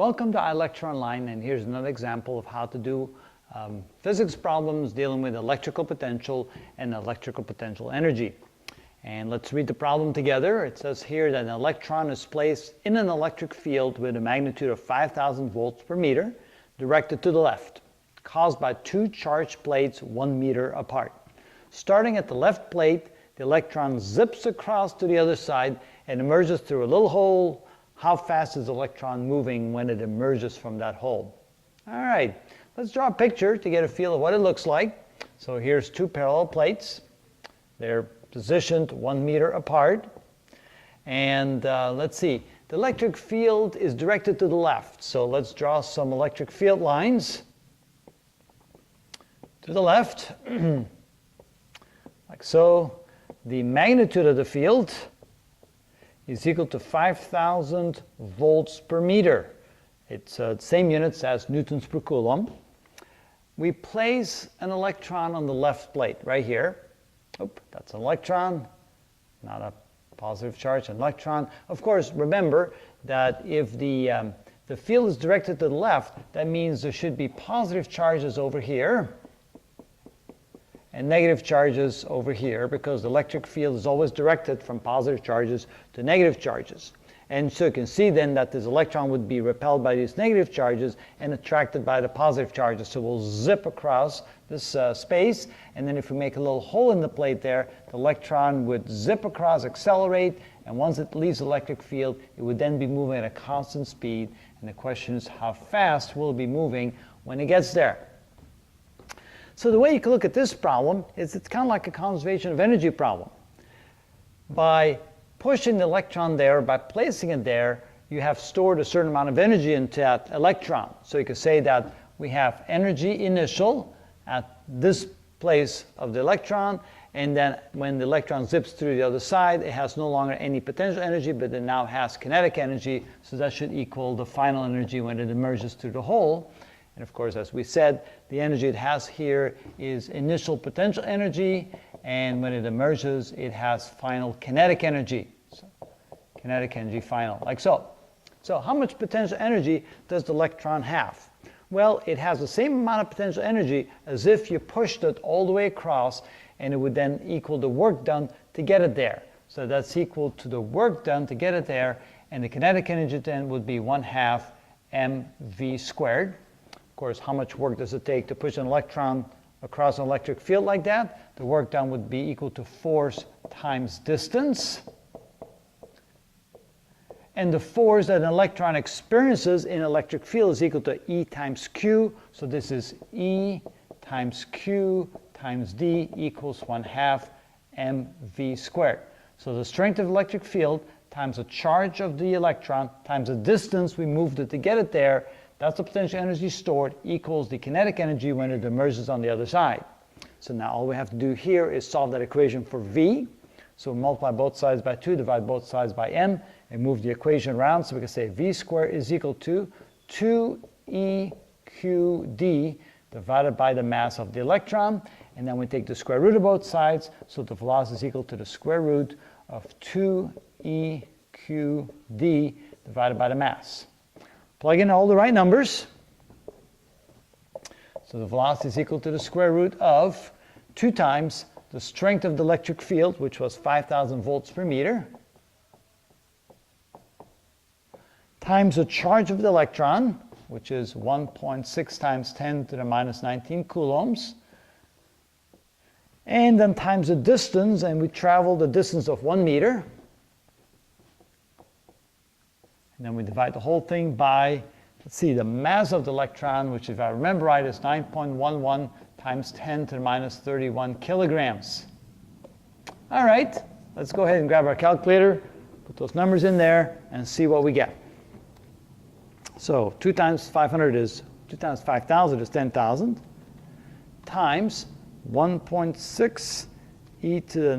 Welcome to iElectronline, and here's another example of how to do physics problems dealing with electrical potential and electrical potential energy. And let's read the problem together. It says here that an electron is placed in an electric field with a magnitude of 5,000 volts per meter directed to the left, caused by two charged plates 1 meter apart. Starting at the left plate, the electron zips across to the other side and emerges through a little hole. How fast is the electron moving when it emerges from that hole? All right, let's draw a picture to get a feel of what it looks like. So here's two parallel plates. They're positioned 1 meter apart. And let's see, the electric field is directed to the left. So let's draw some electric field lines to the left, like so. The magnitude of the field is equal to 5,000 volts per meter. It's the same units as newtons per coulomb. We place an electron on the left plate right here. That's an electron, not a positive charge, an electron. Of course, remember that if the field is directed to the left, that means there should be positive charges over here and negative charges over here, because the electric field is always directed from positive charges to negative charges. And so you can see then that this electron would be repelled by these negative charges and attracted by the positive charges. So we'll zip across this space, and then if we make a little hole in the plate there, the electron would zip across, accelerate, and once it leaves the electric field, it would then be moving at a constant speed. And the question is, how fast will it be moving when it gets there? So the way you can look at this problem is it's kind of like a conservation of energy problem. By pushing the electron there, by placing it there, you have stored a certain amount of energy into that electron. So you could say that we have energy initial at this place of the electron, and then when the electron zips through the other side, it has no longer any potential energy, but it now has kinetic energy, so that should equal the final energy when it emerges through the hole. And of course, as we said, the energy it has here is initial potential energy, and when it emerges, it has final kinetic energy. So, kinetic energy final, like so. So how much potential energy does the electron have? Well, it has the same amount of potential energy as if you pushed it all the way across, and it would then equal the work done to get it there. So that's equal to the work done to get it there, and the kinetic energy then would be 1/2 mv squared. Of course, how much work does it take to push an electron across an electric field like that? The work done would be equal to force times distance. And the force that an electron experiences in an electric field is equal to E times Q. So this is E times Q times D equals 1/2 mv squared. So the strength of the electric field times the charge of the electron times the distance we moved it to get it there, that's the potential energy stored, equals the kinetic energy when it emerges on the other side. So now all we have to do here is solve that equation for V. So multiply both sides by 2, divide both sides by m, and move the equation around. So we can say V squared is equal to 2eqd divided by the mass of the electron. And then we take the square root of both sides. So the velocity is equal to the square root of 2eqd divided by the mass. Plug in all the right numbers. So the velocity is equal to the square root of 2 times the strength of the electric field, which was 5,000 volts per meter, times the charge of the electron, which is 1.6 times 10 to the minus 19 coulombs, and then times the distance, and we travel the distance of 1 meter. And then we divide the whole thing by, let's see, the mass of the electron, which if I remember right is 9.11 times 10 to the minus 31 kilograms. All right, let's go ahead and grab our calculator, put those numbers in there, and see what we get. So 2 times 500 is, 2 times 5,000 is 10,000, times 1.6 e to the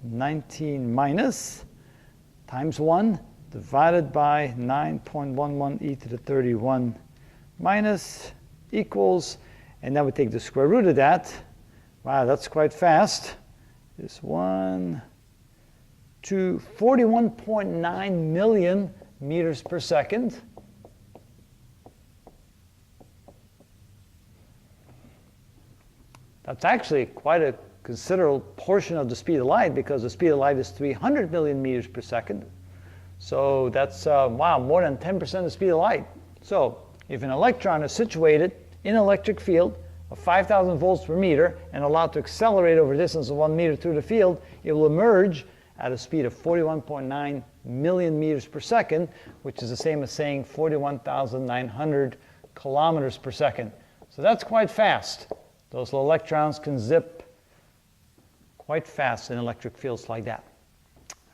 19 minus, times 1, divided by 9.11 e to the 31 minus, equals, and then we take the square root of that. Wow, that's quite fast. It's 41.9 million meters per second. That's actually quite a considerable portion of the speed of light, because the speed of light is 300 million meters per second. So that's, wow, more than 10% of the speed of light. So if an electron is situated in an electric field of 5,000 volts per meter and allowed to accelerate over a distance of 1 meter through the field, it will emerge at a speed of 41.9 million meters per second, which is the same as saying 41,900 kilometers per second. So that's quite fast. Those little electrons can zip quite fast in electric fields like that.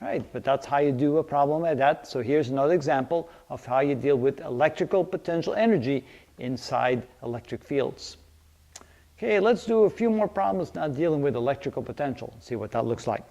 All right, but that's how you do a problem like that. So here's another example of how you deal with electrical potential energy inside electric fields. Okay, let's do a few more problems now dealing with electrical potential. See what that looks like.